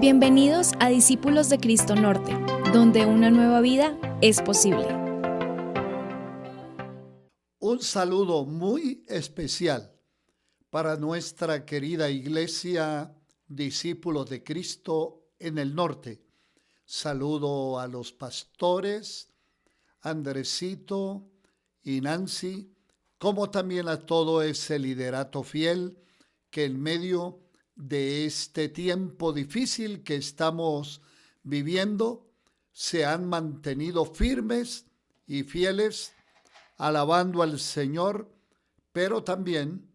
Bienvenidos a Discípulos de Cristo Norte, donde una nueva vida es posible. Un saludo muy especial para nuestra querida iglesia Discípulos de Cristo en el norte. Saludo a los pastores, Andresito y Nancy, como también a todo ese liderato fiel que en medio de este tiempo difícil que estamos viviendo se han mantenido firmes y fieles, alabando al Señor, pero también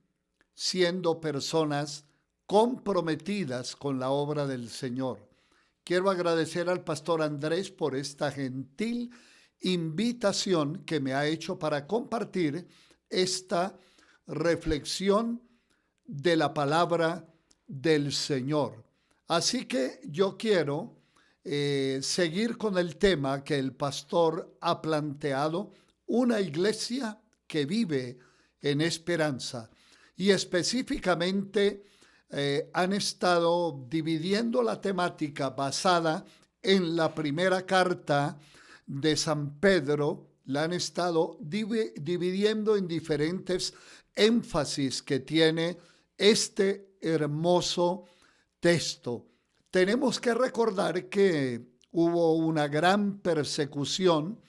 siendo personas comprometidas con la obra del Señor. Quiero agradecer al pastor Andrés por esta gentil invitación que me ha hecho para compartir esta reflexión de la palabra del Señor. Así que yo quiero seguir con el tema que el pastor ha planteado, una iglesia que vive en esperanza. Y específicamente han estado dividiendo la temática basada en la primera carta de San Pedro. La han estado dividiendo en diferentes énfasis que tiene este hermoso texto. Tenemos que recordar que hubo una gran persecución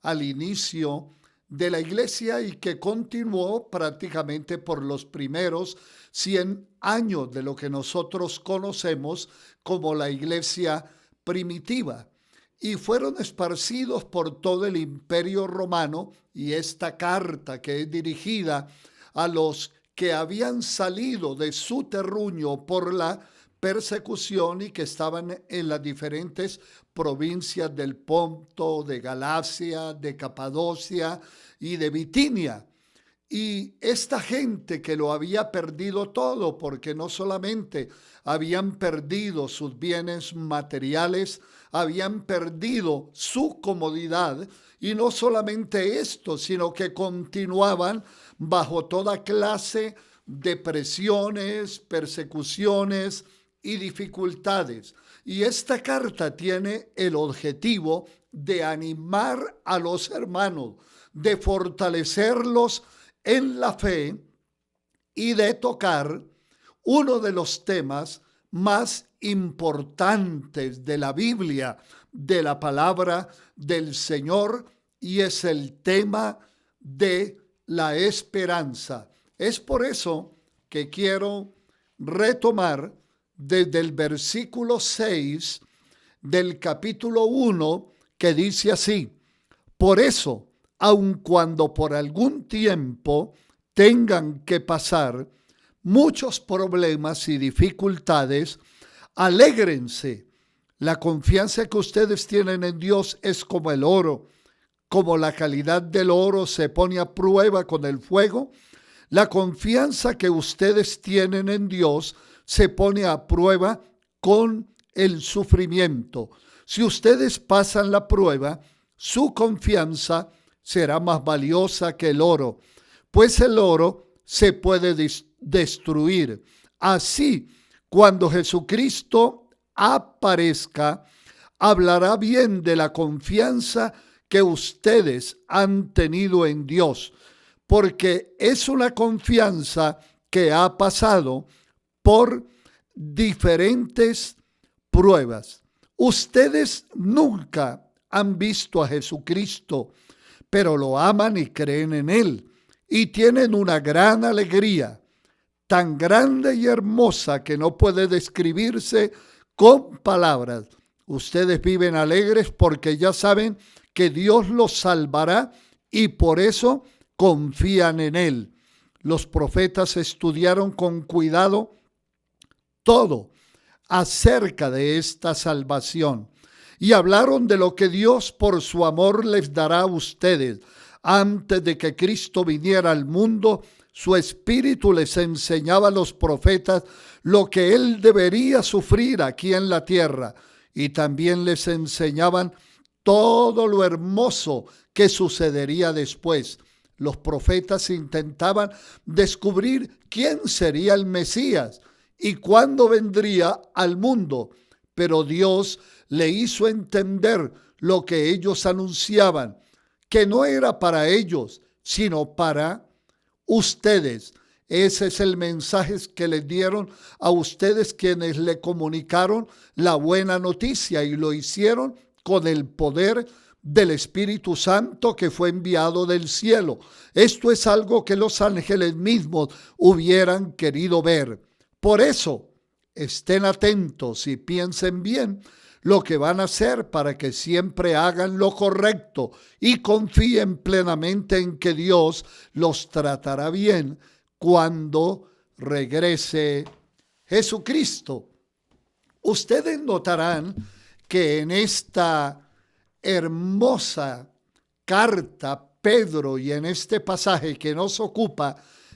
al inicio de la iglesia y que continuó prácticamente por los primeros 100 años de lo que nosotros conocemos como la iglesia primitiva. Y fueron esparcidos por todo el imperio romano, y esta carta que es dirigida a los que habían salido de su terruño por la persecución y que estaban en las diferentes provincias del Ponto, de Galacia, de Capadocia y de Bitinia. Y esta gente que lo había perdido todo, porque no solamente habían perdido sus bienes materiales, habían perdido su comodidad, y no solamente esto, sino que continuaban bajo toda clase de presiones, persecuciones y dificultades. Y esta carta tiene el objetivo de animar a los hermanos, de fortalecerlos en la fe y de tocar uno de los temas más importantes de la Biblia, de la palabra del Señor, y es el tema de la esperanza. Es por eso que quiero retomar desde el versículo 6 del capítulo 1, que dice así: por eso, aun cuando por algún tiempo tengan que pasar muchos problemas y dificultades, alégrense. La confianza que ustedes tienen en Dios es como el oro. Como la calidad del oro se pone a prueba con el fuego, la confianza que ustedes tienen en Dios se pone a prueba con el sufrimiento. Si ustedes pasan la prueba, su confianza será más valiosa que el oro, pues el oro se puede destruir. Así, cuando Jesucristo aparezca, hablará bien de la confianza que ustedes han tenido en Dios, porque es una confianza que ha pasado por diferentes pruebas. Ustedes nunca han visto a Jesucristo, pero lo aman y creen en Él, y tienen una gran alegría, tan grande y hermosa que no puede describirse con palabras. Ustedes viven alegres porque ya saben que Dios los salvará y por eso confían en Él. Los profetas estudiaron con cuidado todo acerca de esta salvación y hablaron de lo que Dios por su amor les dará a ustedes. Antes de que Cristo viniera al mundo, su espíritu les enseñaba a los profetas lo que Él debería sufrir aquí en la tierra, y también les enseñaban todo lo hermoso que sucedería después. Los profetas intentaban descubrir quién sería el Mesías y cuándo vendría al mundo, pero Dios le hizo entender lo que ellos anunciaban, que no era para ellos, sino para ustedes. Ese es el mensaje que les dieron a ustedes quienes le comunicaron la buena noticia y lo hicieron con el poder del Espíritu Santo que fue enviado del cielo. Esto es algo que los ángeles mismos hubieran querido ver. Por eso, estén atentos y piensen bien lo que van a hacer para que siempre hagan lo correcto y confíen plenamente en que Dios los tratará bien cuando regrese Jesucristo. Ustedes notarán que en esta hermosa carta, Pedro, y en este pasaje que nos ocupa,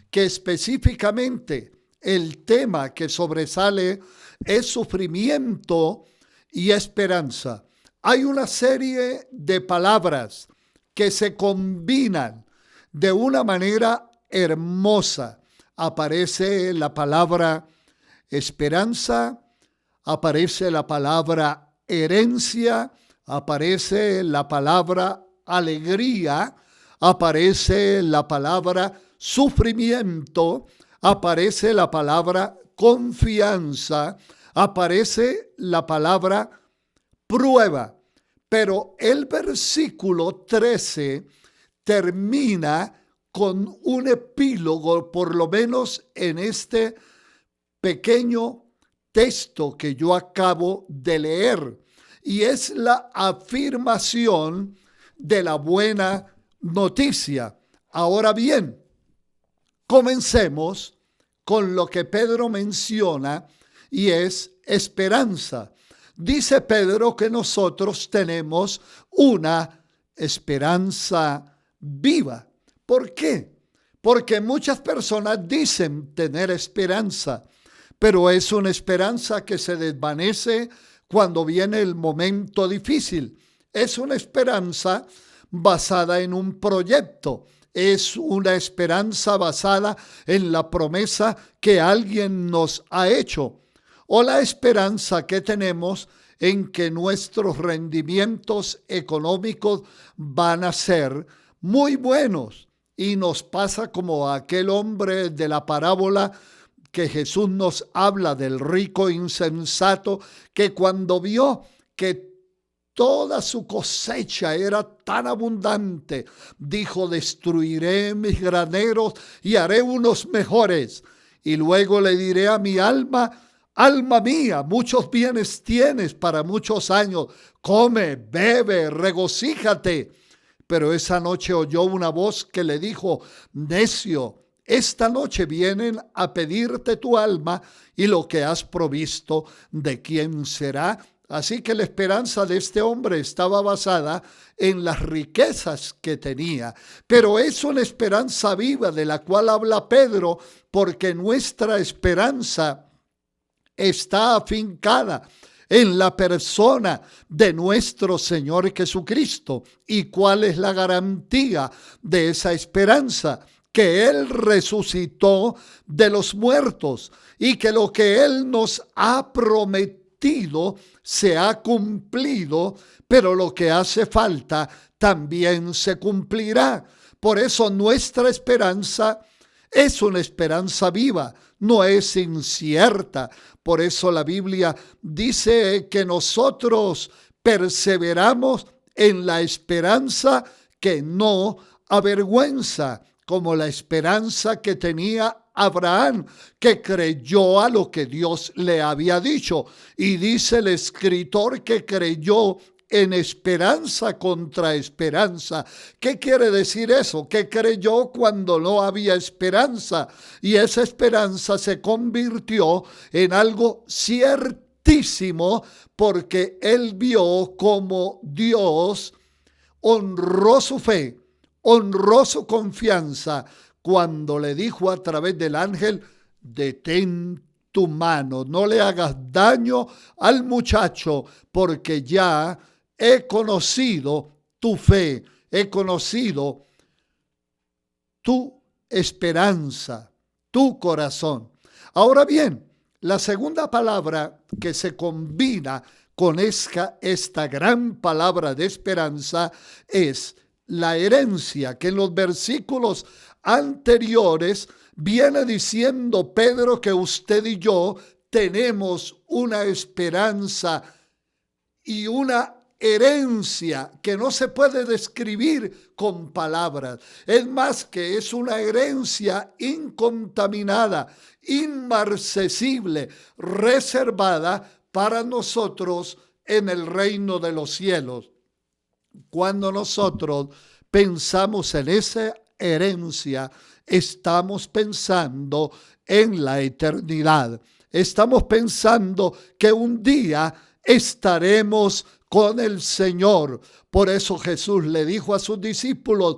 que específicamente el tema que sobresale es sufrimiento y esperanza. Hay una serie de palabras que se combinan de una manera hermosa. Aparece la palabra esperanza, aparece la palabra herencia, aparece la palabra alegría, aparece la palabra sufrimiento, aparece la palabra confianza, aparece la palabra prueba. Pero el versículo 13 termina con un epílogo, por lo menos en este pequeño texto que yo acabo de leer, y es la afirmación de la buena noticia. Ahora bien, comencemos con lo que Pedro menciona y es esperanza. Dice Pedro que nosotros tenemos una esperanza viva. ¿Por qué? Porque muchas personas dicen tener esperanza, pero es una esperanza que se desvanece cuando viene el momento difícil. Es una esperanza basada en un proyecto. Es una esperanza basada en la promesa que alguien nos ha hecho. O la esperanza que tenemos en que nuestros rendimientos económicos van a ser muy buenos. Y nos pasa como a aquel hombre de la parábola que Jesús nos habla, del rico insensato, que cuando vio que toda su cosecha era tan abundante, dijo: destruiré mis graneros y haré unos mejores. Y luego le diré a mi alma: alma mía, muchos bienes tienes para muchos años. Come, bebe, regocíjate. Pero esa noche oyó una voz que le dijo: necio, esta noche vienen a pedirte tu alma y lo que has provisto, ¿de quién será? Así que la esperanza de este hombre estaba basada en las riquezas que tenía. Pero es una esperanza viva de la cual habla Pedro, porque nuestra esperanza está afincada en la persona de nuestro Señor Jesucristo. ¿Y cuál es la garantía de esa esperanza? Que Él resucitó de los muertos y que lo que Él nos ha prometido se ha cumplido, pero lo que hace falta también se cumplirá. Por eso nuestra esperanza es una esperanza viva, no es incierta. Por eso la Biblia dice que nosotros perseveramos en la esperanza que no avergüenza, como la esperanza que tenía Abraham, que creyó a lo que Dios le había dicho. Y dice el escritor que creyó en esperanza contra esperanza. ¿Qué quiere decir eso? Que creyó cuando no había esperanza, y esa esperanza se convirtió en algo ciertísimo, porque él vio cómo Dios honró su fe, honró su confianza, cuando le dijo a través del ángel: detén tu mano, no le hagas daño al muchacho, porque ya he conocido tu fe, he conocido tu esperanza, tu corazón. Ahora bien, La segunda palabra que se combina con esta gran palabra de esperanza es la herencia, que en los versículos anteriores viene diciendo Pedro que usted y yo tenemos una esperanza y una herencia que no se puede describir con palabras. Es más, que es una herencia incontaminada, inmarcesible, reservada para nosotros en el reino de los cielos. Cuando nosotros pensamos en esa herencia, estamos pensando en la eternidad. Estamos pensando que un día estaremos con el Señor. Por eso Jesús le dijo a sus discípulos: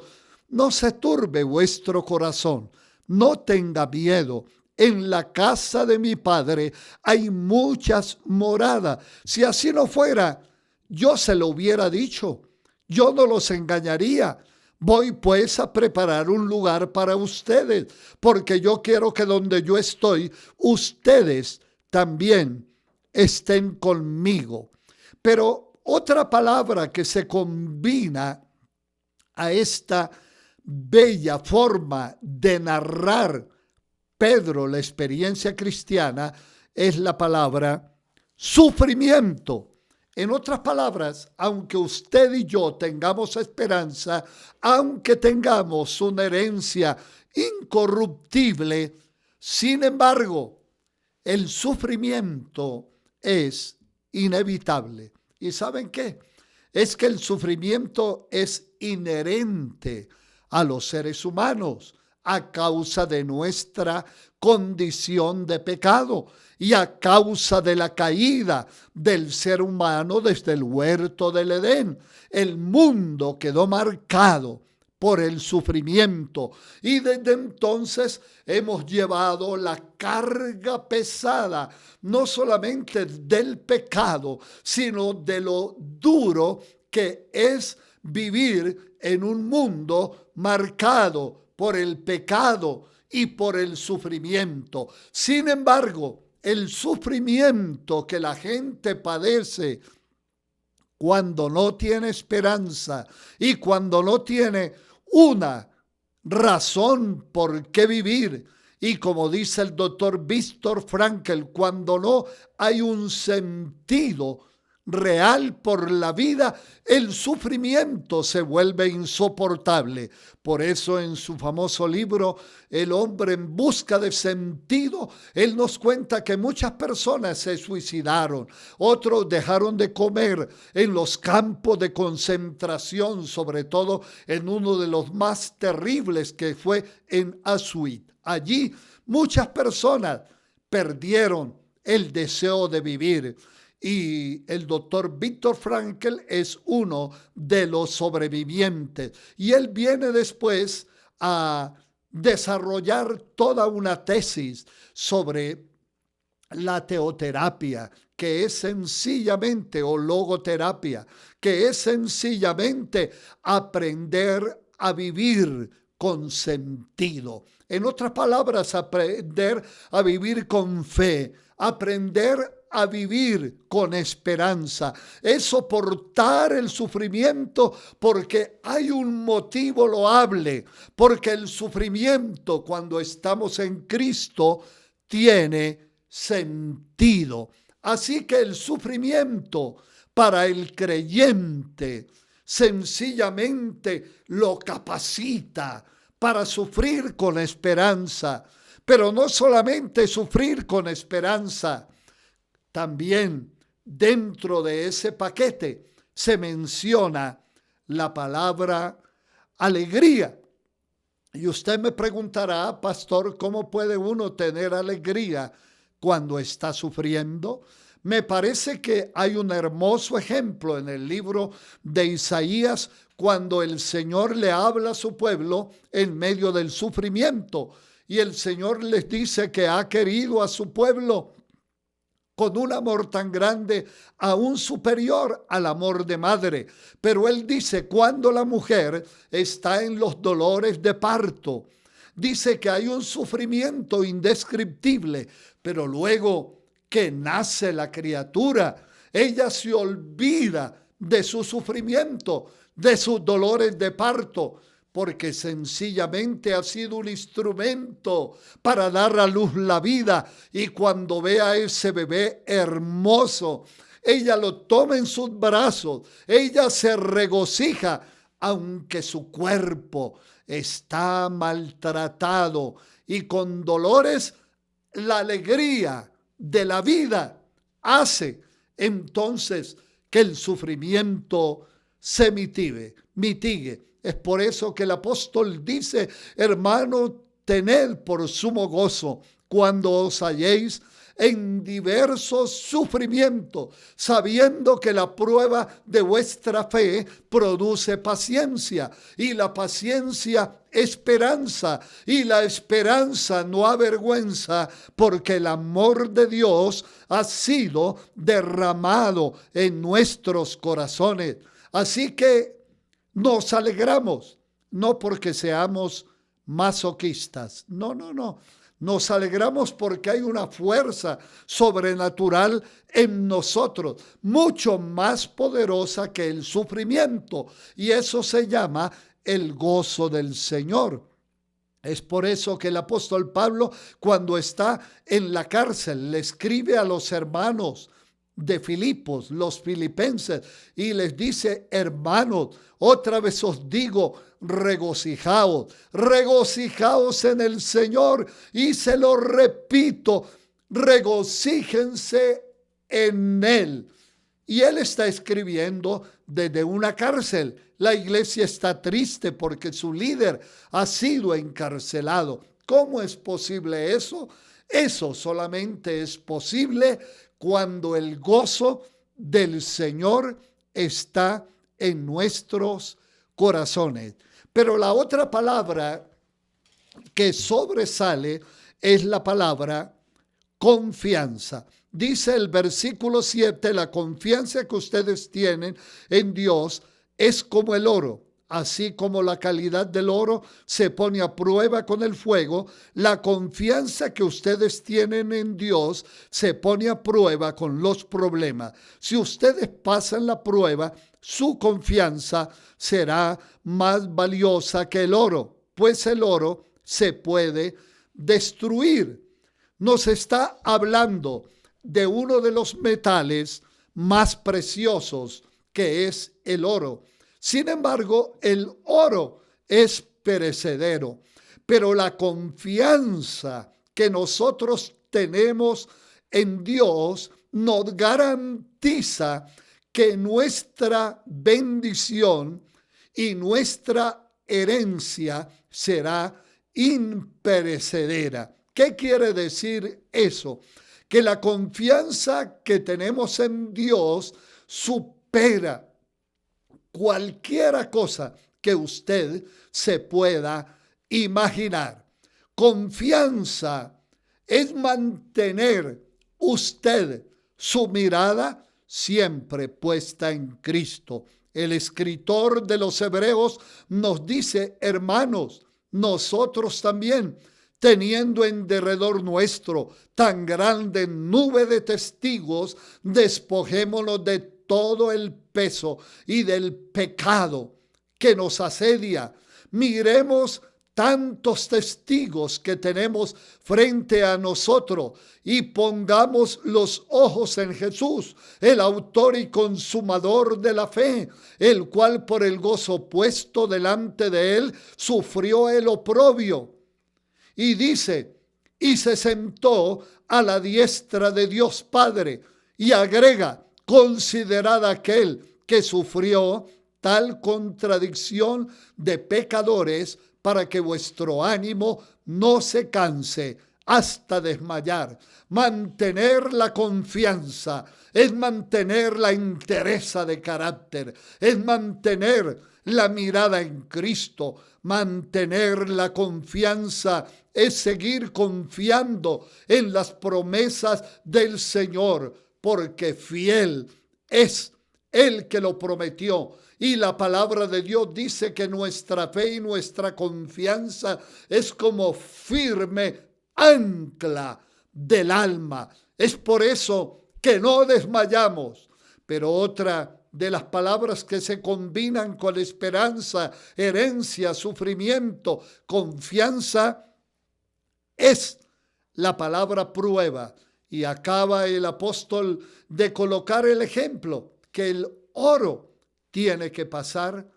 no se turbe vuestro corazón, no tenga miedo. En la casa de mi Padre hay muchas moradas. Si así no fuera, yo se lo hubiera dicho. Yo no los engañaría. Voy pues a preparar un lugar para ustedes, porque yo quiero que donde yo estoy, ustedes también estén conmigo. Pero otra palabra que se combina a esta bella forma de narrar Pedro la experiencia cristiana es la palabra sufrimiento. En otras palabras, aunque usted y yo tengamos esperanza, aunque tengamos una herencia incorruptible, sin embargo, el sufrimiento es inevitable. ¿Y saben qué? Es que el sufrimiento es inherente a los seres humanos a causa de nuestra condición de pecado y a causa de la caída del ser humano desde el huerto del Edén. El mundo quedó marcado por el sufrimiento y desde entonces hemos llevado la carga pesada, no solamente del pecado, sino de lo duro que es vivir en un mundo marcado por el pecado y por el sufrimiento. Sin embargo, el sufrimiento que la gente padece cuando no tiene esperanza y cuando no tiene una razón por qué vivir, y como dice el doctor Viktor Frankl, cuando no hay un sentido real por la vida, el sufrimiento se vuelve insoportable. Por eso en su famoso libro El hombre en busca de sentido, él nos cuenta que muchas personas se suicidaron, otros dejaron de comer en los campos de concentración, sobre todo en uno de los más terribles que fue en Auschwitz. Allí muchas personas perdieron el deseo de vivir. Y el doctor Viktor Frankl es uno de los sobrevivientes. Y él viene después a desarrollar toda una tesis sobre la teoterapia, que es sencillamente, o logoterapia, que es sencillamente aprender a vivir con sentido. En otras palabras, aprender a vivir con fe, aprender a vivir con esperanza, es soportar el sufrimiento porque hay un motivo loable, porque el sufrimiento cuando estamos en Cristo tiene sentido. Así que el sufrimiento para el creyente sencillamente lo capacita para sufrir con esperanza, pero no solamente sufrir con esperanza. También dentro de ese paquete se menciona la palabra alegría. Y usted me preguntará, pastor, ¿cómo puede uno tener alegría cuando está sufriendo? Me parece que hay un hermoso ejemplo en el libro de Isaías cuando el Señor le habla a su pueblo en medio del sufrimiento. Y el Señor les dice que ha querido a su pueblo con un amor tan grande, aún superior al amor de madre. Pero él dice, cuando la mujer está en los dolores de parto, dice que hay un sufrimiento indescriptible, pero luego que nace la criatura, ella se olvida de su sufrimiento, de sus dolores de parto, porque sencillamente ha sido un instrumento para dar a luz la vida. Y cuando ve a ese bebé hermoso, ella lo toma en sus brazos, ella se regocija, aunque su cuerpo está maltratado y con dolores. La alegría de la vida hace entonces que el sufrimiento se mitigue. Es por eso que el apóstol dice: hermanos, tened por sumo gozo cuando os halléis en diversos sufrimientos, sabiendo que la prueba de vuestra fe produce paciencia, y la paciencia esperanza, y la esperanza no avergüenza, porque el amor de Dios ha sido derramado en nuestros corazones. Así que nos alegramos, no porque seamos masoquistas, no. Nos alegramos porque hay una fuerza sobrenatural en nosotros, mucho más poderosa que el sufrimiento, y eso se llama el gozo del Señor. Es por eso que el apóstol Pablo, cuando está en la cárcel, le escribe a los hermanos de Filipos, los filipenses, y les dice: hermanos, otra vez os digo, regocijaos en el Señor. Y se lo repito, regocíjense en Él. Y él está escribiendo desde una cárcel. La iglesia está triste porque su líder ha sido encarcelado. ¿Cómo es posible eso? Eso solamente es posible cuando el gozo del Señor está en nuestros corazones. Pero la otra palabra que sobresale es la palabra confianza. Dice el versículo 7, la confianza que ustedes tienen en Dios es como el oro. Así como la calidad del oro se pone a prueba con el fuego, la confianza que ustedes tienen en Dios se pone a prueba con los problemas. Si ustedes pasan la prueba, su confianza será más valiosa que el oro, pues el oro se puede destruir. Nos está hablando de uno de los metales más preciosos, que es el oro. Sin embargo, el oro es perecedero, pero la confianza que nosotros tenemos en Dios nos garantiza que nuestra bendición y nuestra herencia será imperecedera. ¿Qué quiere decir eso? Que la confianza que tenemos en Dios supera cualquier cosa que usted se pueda imaginar. Confianza es mantener usted su mirada siempre puesta en Cristo. El escritor de los Hebreos nos dice: hermanos, nosotros también, teniendo en derredor nuestro tan grande nube de testigos, despojémonos de todo el peso y del pecado que nos asedia. Miremos tantos testigos que tenemos frente a nosotros y pongamos los ojos en Jesús, el autor y consumador de la fe, el cual por el gozo puesto delante de él sufrió el oprobio. Y dice: y se sentó a la diestra de Dios Padre. Y agrega: considerad aquel que sufrió tal contradicción de pecadores, para que vuestro ánimo no se canse hasta desmayar. Mantener la confianza es mantener la entereza de carácter, es mantener la mirada en Cristo. Mantener la confianza es seguir confiando en las promesas del Señor, porque fiel es el que lo prometió. Y la palabra de Dios dice que nuestra fe y nuestra confianza es como firme ancla del alma. Es por eso que no desmayamos. Pero otra de las palabras que se combinan con esperanza, herencia, sufrimiento, confianza, es la palabra prueba. Y acaba el apóstol de colocar el ejemplo, que el oro tiene que pasar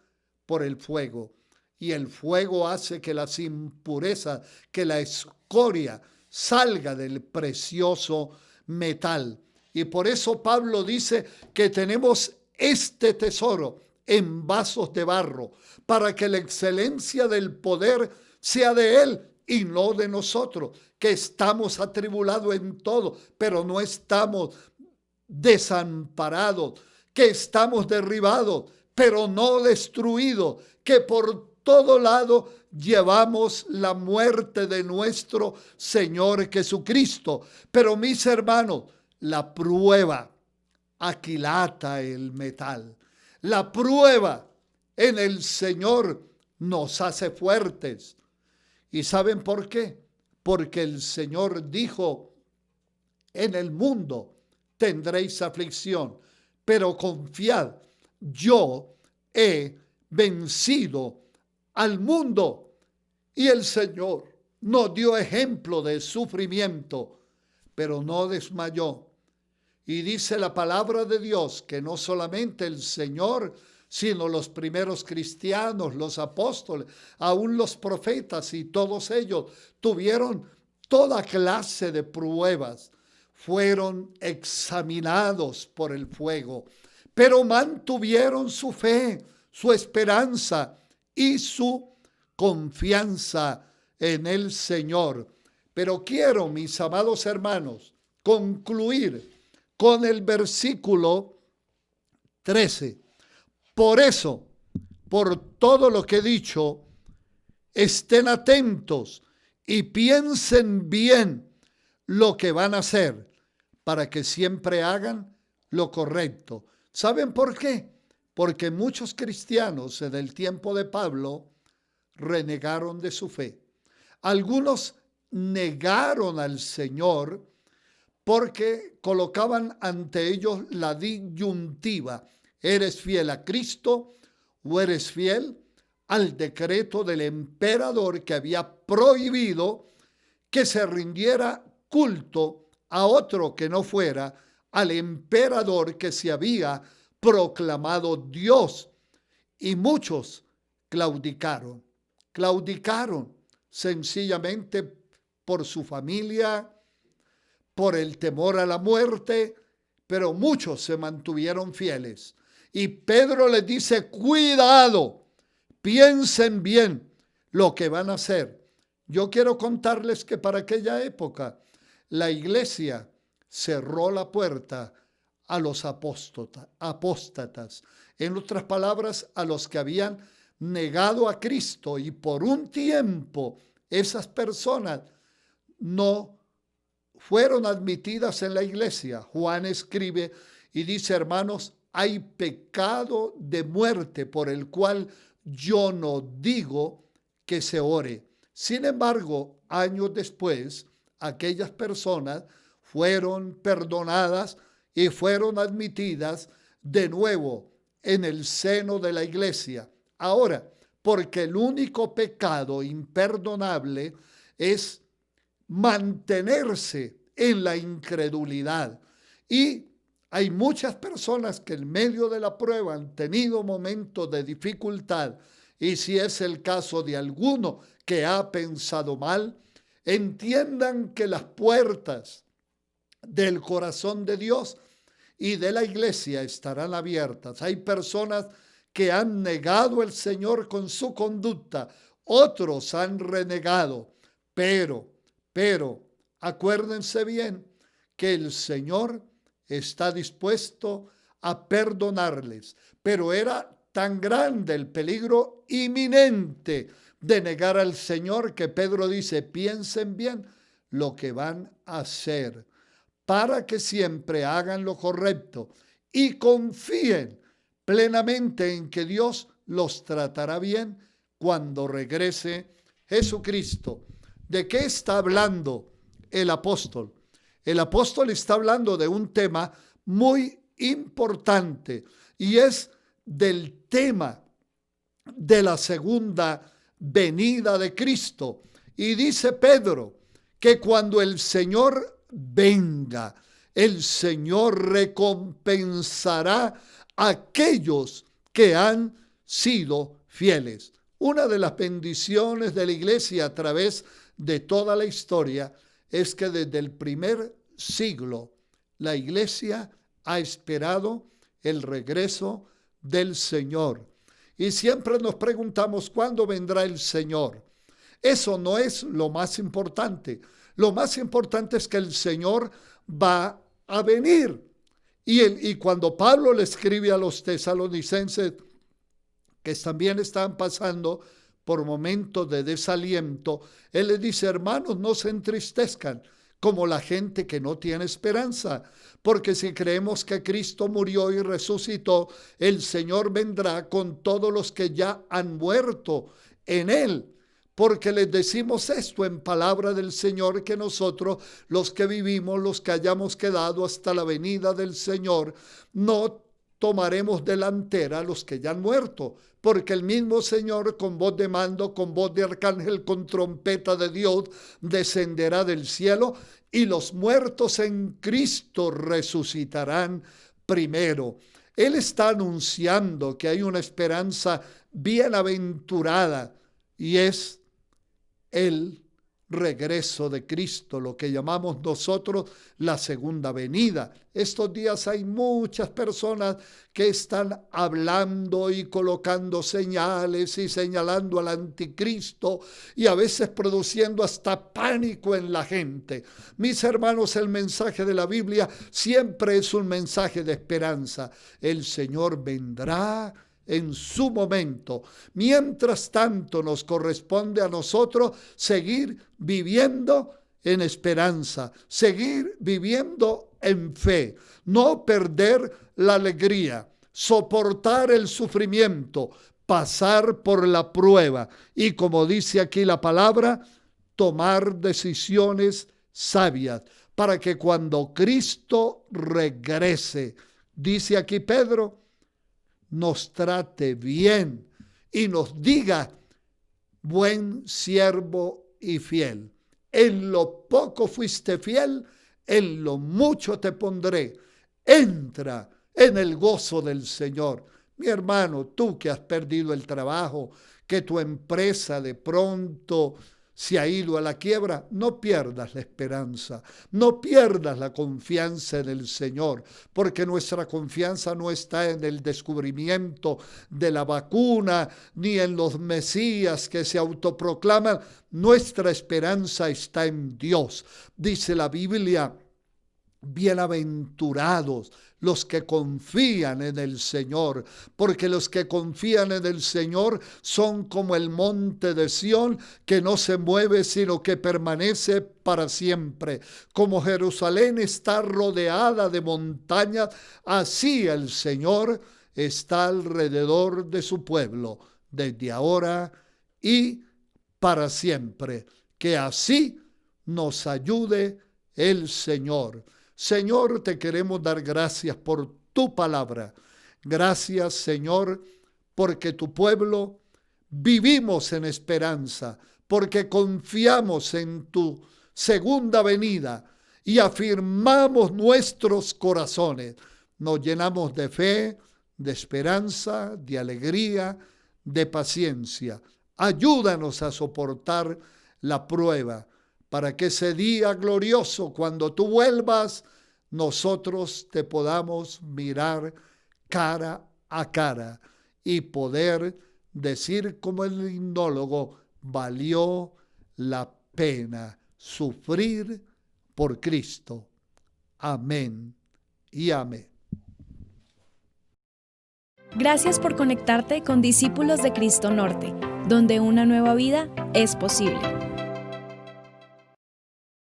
por el fuego. Y el fuego hace que las impurezas, que la escoria salga del precioso metal. Y por eso Pablo dice que tenemos este tesoro en vasos de barro, para que la excelencia del poder sea de Él y no de nosotros, que estamos atribulados en todo, pero no estamos desamparados, que estamos derribados, pero no destruidos, que por todo lado llevamos la muerte de nuestro Señor Jesucristo. Pero mis hermanos, la prueba aquilata el metal. La prueba en el Señor nos hace fuertes. ¿Y saben por qué? Porque el Señor dijo, en el mundo tendréis aflicción, pero confiad, yo he vencido al mundo. Y el Señor nos dio ejemplo de sufrimiento, pero no desmayó. Y dice la palabra de Dios que no solamente el Señor, sino los primeros cristianos, los apóstoles, aún los profetas y todos ellos tuvieron toda clase de pruebas. Fueron examinados por el fuego, pero mantuvieron su fe, su esperanza y su confianza en el Señor. Pero quiero, mis amados hermanos, concluir con el versículo 13. Por eso, por todo lo que he dicho, estén atentos y piensen bien lo que van a hacer, para que siempre hagan lo correcto. ¿Saben por qué? Porque muchos cristianos en el tiempo de Pablo renegaron de su fe. Algunos negaron al Señor porque colocaban ante ellos la disyuntiva: ¿eres fiel a Cristo o eres fiel al decreto del emperador que había prohibido que se rindiera culto a otro que no fuera al emperador que se había proclamado Dios? Y muchos claudicaron sencillamente por su familia, por el temor a la muerte, pero muchos se mantuvieron fieles. Y Pedro les dice: cuidado, piensen bien lo que van a hacer. Yo quiero contarles que para aquella época la iglesia cerró la puerta a los apóstatas. En otras palabras, a los que habían negado a Cristo, y por un tiempo esas personas no fueron admitidas en la iglesia. Juan escribe y dice: hermanos, hay pecado de muerte por el cual yo no digo que se ore. Sin embargo, años después, aquellas personas fueron perdonadas y fueron admitidas de nuevo en el seno de la iglesia. Ahora, porque el único pecado imperdonable es mantenerse en la incredulidad. Y hay muchas personas que en medio de la prueba han tenido momentos de dificultad, y si es el caso de alguno que ha pensado mal, entiendan que las puertas del corazón de Dios y de la iglesia estarán abiertas. Hay personas que han negado al Señor con su conducta, otros han renegado, pero acuérdense bien que el Señor está dispuesto a perdonarles. Pero era tan grande el peligro inminente de negar al Señor que Pedro dice: piensen bien lo que van a hacer, para que siempre hagan lo correcto y confíen plenamente en que Dios los tratará bien cuando regrese Jesucristo. ¿De qué está hablando el apóstol? El apóstol está hablando de un tema muy importante y es del tema de la segunda venida de Cristo. Y dice Pedro que cuando el Señor venga, el Señor recompensará a aquellos que han sido fieles. Una de las bendiciones de la iglesia a través de toda la historia es que desde el primer siglo la iglesia ha esperado el regreso del Señor. Y siempre nos preguntamos, ¿cuándo vendrá el Señor? Eso no es lo más importante. Lo más importante es que el Señor va a venir. Y cuando Pablo le escribe a los tesalonicenses, que también están pasando por momentos de desaliento, él les dice, hermanos, no se entristezcan como la gente que no tiene esperanza, porque si creemos que Cristo murió y resucitó, el Señor vendrá con todos los que ya han muerto en él. Porque les decimos esto en palabra del Señor, que nosotros, los que vivimos, los que hayamos quedado hasta la venida del Señor, no tomaremos delantera a los que ya han muerto, porque el mismo Señor con voz de mando, con voz de arcángel, con trompeta de Dios, descenderá del cielo y los muertos en Cristo resucitarán primero. Él está anunciando que hay una esperanza bienaventurada y es el regreso de Cristo, lo que llamamos nosotros la segunda venida. Estos días hay muchas personas que están hablando y colocando señales y señalando al anticristo y a veces produciendo hasta pánico en la gente. Mis hermanos, el mensaje de la Biblia siempre es un mensaje de esperanza. El Señor vendrá en su momento. Mientras tanto, nos corresponde a nosotros seguir viviendo en esperanza, seguir viviendo en fe, no perder la alegría, soportar el sufrimiento, pasar por la prueba y, como dice aquí la palabra, tomar decisiones sabias para que cuando Cristo regrese, dice aquí Pedro, nos trate bien y nos diga, buen siervo y fiel. En lo poco fuiste fiel, en lo mucho te pondré. Entra en el gozo del Señor. Mi hermano, tú que has perdido el trabajo, que tu empresa de pronto se ha ido a la quiebra, no pierdas la esperanza, no pierdas la confianza en el Señor, porque nuestra confianza no está en el descubrimiento de la vacuna, ni en los mesías que se autoproclaman. Nuestra esperanza está en Dios. Dice la Biblia, bienaventurados los que confían en el Señor, porque los que confían en el Señor son como el monte de Sión, que no se mueve, sino que permanece para siempre. Como Jerusalén está rodeada de montañas, así el Señor está alrededor de su pueblo, desde ahora y para siempre. Que así nos ayude el Señor. Señor, te queremos dar gracias por tu palabra. Gracias, Señor, porque tu pueblo vivimos en esperanza, porque confiamos en tu segunda venida y afirmamos nuestros corazones. Nos llenamos de fe, de esperanza, de alegría, de paciencia. Ayúdanos a soportar la prueba, para que ese día glorioso, cuando tú vuelvas, nosotros te podamos mirar cara a cara y poder decir como el himnólogo, valió la pena sufrir por Cristo. Amén y amén. Gracias por conectarte con Discípulos de Cristo Norte, donde una nueva vida es posible.